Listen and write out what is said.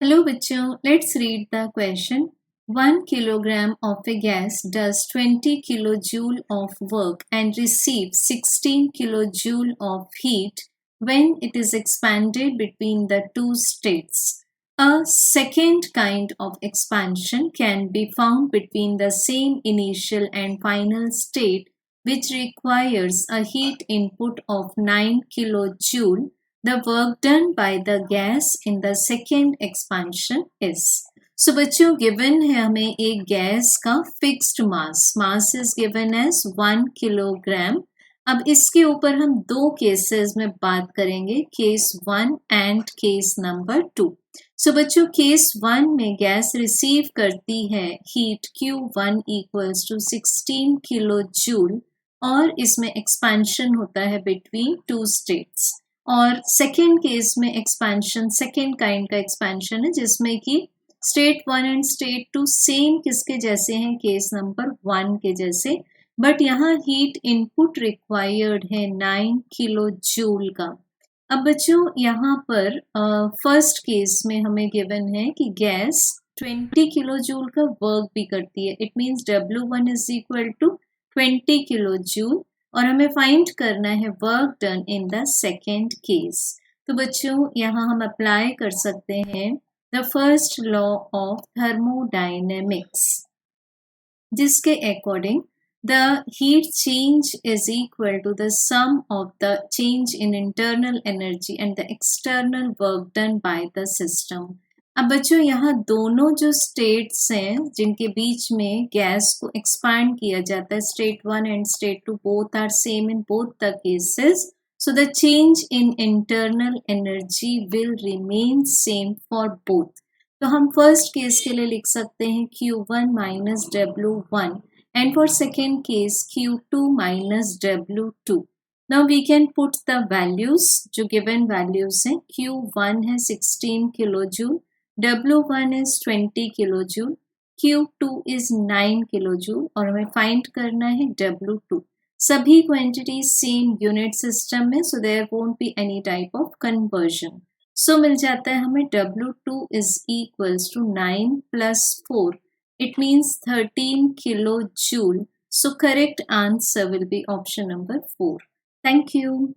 Hello bachcho, let's read the question. 1 kilogram of a gas does 20 kilojoule of work and receives 16 kilojoule of heat when it is expanded between the two states. A second kind of expansion can be found between the same initial and final state, which requires a heat input of 9 kilojoule. The work done by the gas in the second expansion is. So बच्चों given है हमें एक gas का fixed mass is given as 1 kilogram. अब इसके ऊपर हम दो केसेस में बात करेंगे, case 1 and case number 2. So बच्चों केस 1 में गैस रिसीव करती है heat Q1 equals to 16 kilo joule और इसमें एक्सपेंशन होता है बिटवीन टू स्टेट्स. और सेकेंड केस में एक्सपेंशन सेकेंड काइंड का एक्सपेंशन है जिसमें कि स्टेट 1 एंड स्टेट 2 सेम किसके जैसे हैं, केस नंबर 1 के जैसे, बट यहाँ हीट इनपुट रिक्वायर्ड है 9 किलो जूल का. अब बच्चों यहाँ पर फर्स्ट केस में हमें गिवन है कि गैस 20 किलो जूल का वर्क भी करती है. It means W1 is equal to 20 kilo joule और हमें फाइंड करना है work done in the second case. तो बच्चों यहाँ हम अप्लाई कर सकते हैं the first law of thermodynamics, जिसके according the heat change is equal to the sum of the change in internal energy and the external work done by the system. अब बच्चों यहाँ दोनों जो स्टेट्स हैं जिनके बीच में गैस को एक्सपांड किया जाता है, state 1 and state 2 both are same in both the cases. So the change in internal energy will remain same for both. तो हम फर्स्ट केस के लिए लिख सकते हैं Q1 minus W1 and for second case Q2 minus W2. Now we can put the values, जो given values हैं. Q1 है 16 kilojoule, W1 is 20 kilojoule, Q2 is 9 kilojoule और हमें फाइंड करना है W2. सभी क्वांटिटी सेम यूनिट सिस्टम में, so there won't be any type of conversion. So मिल जाता है हमें W2 is equals to 9 plus 4. It means 13 kilojoule. So correct answer will be option number 4. Thank you.